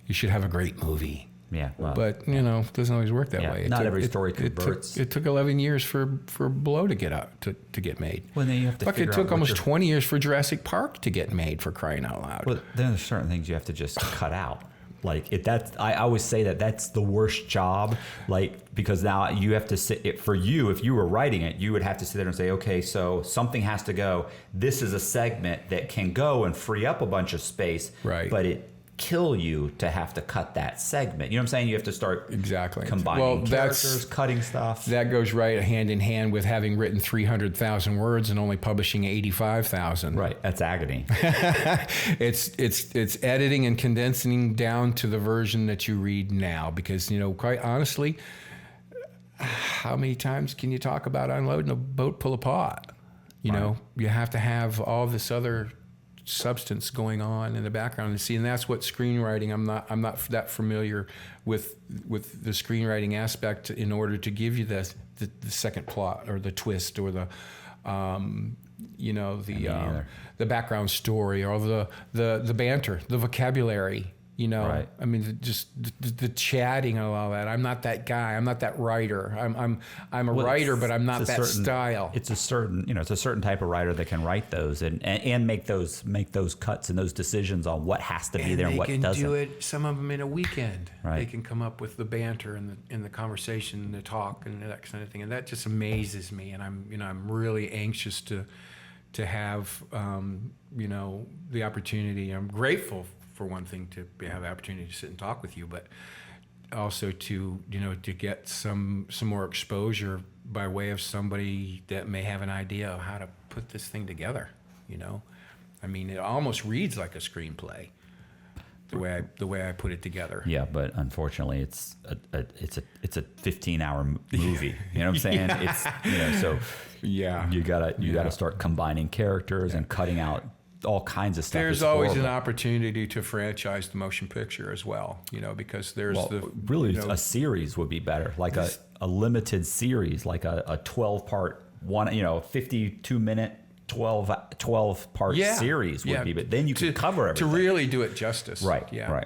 you should have a great movie. Yeah, well, but it doesn't always work that way. Not every story converts. It took 11 years for Blow to get out to get made. Well, then you have to. Fuck, it took almost 20 years for Jurassic Park to get made, for crying out loud. Well, then there's certain things you have to just cut out. I always say that's the worst job. Because now you have to sit for you. If you were writing it, you would have to sit there and say, okay, so something has to go. This is a segment that can go and free up a bunch of space. Right. But it kill you to have to cut that segment. You know what I'm saying? You have to start combining characters, cutting stuff. That goes right hand in hand with having written 300,000 words and only publishing 85,000. Right, that's agony. It's editing and condensing down to the version that you read now, because quite honestly, how many times can you talk about unloading a boat full of pot? You have to have all this other substance going on in the background, and that's what screenwriting. I'm not that familiar with the screenwriting aspect in order to give you the second plot or the twist or the background story or the banter, the vocabulary. Right. I mean, just the chatting and all that. I'm not that guy. I'm not that writer. I'm a writer, but I'm not that style. It's a certain type of writer that can write those and make those cuts and those decisions on what has to be there and what doesn't. They can do it. Some of them in a weekend. Right. They can come up with the banter and the conversation and the talk and that kind of thing, and that just amazes me. And I'm really anxious to have the opportunity. I'm grateful, for one thing, to have the opportunity to sit and talk with you, but also to get some more exposure by way of somebody that may have an idea of how to put this thing together. I mean, it almost reads like a screenplay, the way I put it together. Yeah, but unfortunately, it's a 15-hour movie. You know what I'm saying? It's so yeah, you gotta start combining characters and cutting out all kinds of stuff. There's always an opportunity to franchise the motion picture as well, because there's a series would be better, like a limited series, like a 12-part 52-minute 12-part series would be, but then you could cover everything to really do it justice. Right. Yeah.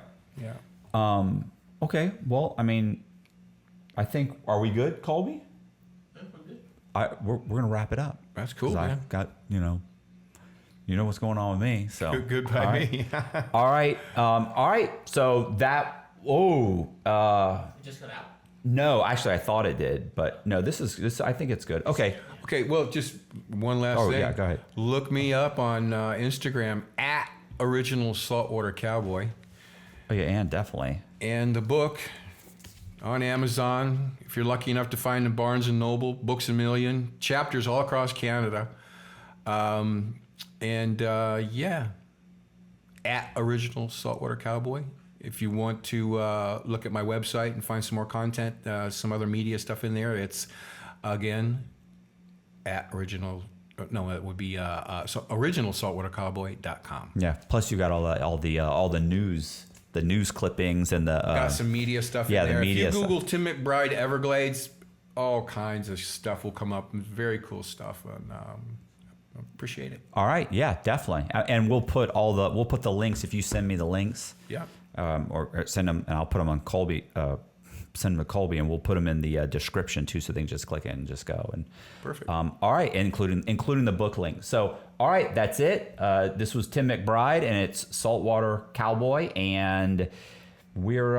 Okay. Well, I mean, I think, are we good, Colby? Yeah, we're good. We're gonna wrap it up. That's cool, man. I've got you know what's going on with me. So good by me. All right. So that. It just got out. No, actually, I thought it did, but no. This. I think it's good. Okay. Okay. Well, just one last thing. Yeah. Go ahead. Look me up on Instagram at Original Saltwater Cowboy. Oh yeah, and definitely. And the book on Amazon. If you're lucky enough to find in Barnes and Noble, Books A Million, chapters all across Canada. At Original Saltwater Cowboy. If you want to look at my website and find some more content, some other media stuff in there, it's again at original. No, it would be originalsaltwatercowboy.com. Yeah. Plus, you got all the news, the news clippings, and the got some media stuff. Yeah, in there. the media. If you Google Tim McBride Everglades, all kinds of stuff will come up. Very cool stuff. And, appreciate it. All right, yeah, definitely. And we'll put the links if you send me the links. Yeah. Or send them, and I'll put them on Colby. Send them to Colby, and we'll put them in the description too, so they can just click it and just go. And perfect. All right, including the book link. So, all right, that's it. This was Tim McBride, and it's Saltwater Cowboy, and we're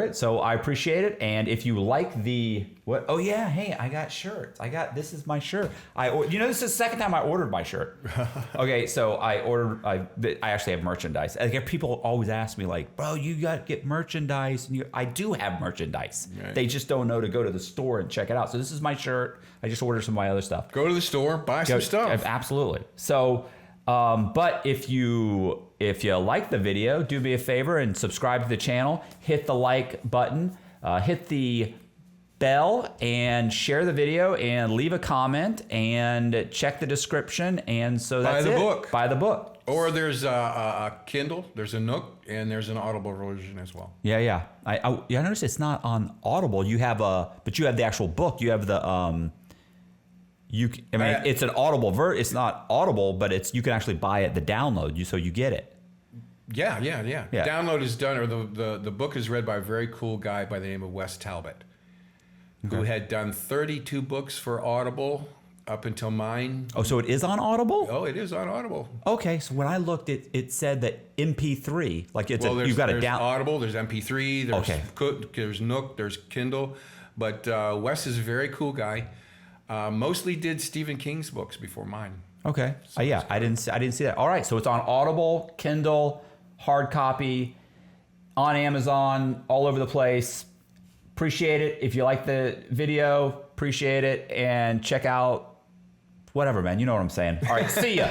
it. So I appreciate it. And if you like the what? Oh yeah, hey, I got shirts. This is my shirt. This is the second time I ordered my shirt. Okay, so I actually have merchandise. People always ask me like, bro, you got to get merchandise. And I do have merchandise. Right. They just don't know to go to the store and check it out. So this is my shirt. I just ordered some of my other stuff. Go to the store, buy some stuff. Absolutely. So, but if you like the video, do me a favor and subscribe to the channel. Hit the like button. Hit the bell and share the video and leave a comment and check the description. And so that's Buy the it. book. Buy the book. Or there's a Kindle, there's a Nook, and there's an Audible version as well. Yeah. I noticed it's not on Audible. You have but you have the actual book. You have the it's an Audible it's not Audible, but you can actually buy it, the download, so you get it. Yeah. Download is done, or the book is read by a very cool guy by the name of Wes Talbot, who had done 32 books for Audible up until mine. Oh, so it is on Audible? Oh, it is on Audible. Okay, so when I looked, it said that MP3, like you've got there's a down. Audible, there's MP3, there's Nook, there's Kindle, but Wes is a very cool guy. Mostly did Stephen King's books before mine. Okay. I didn't see that. All right. So it's on Audible, Kindle, hard copy, on Amazon, all over the place. Appreciate it. If you like the video, appreciate it, and check out whatever, man. You know what I'm saying. All right. See ya.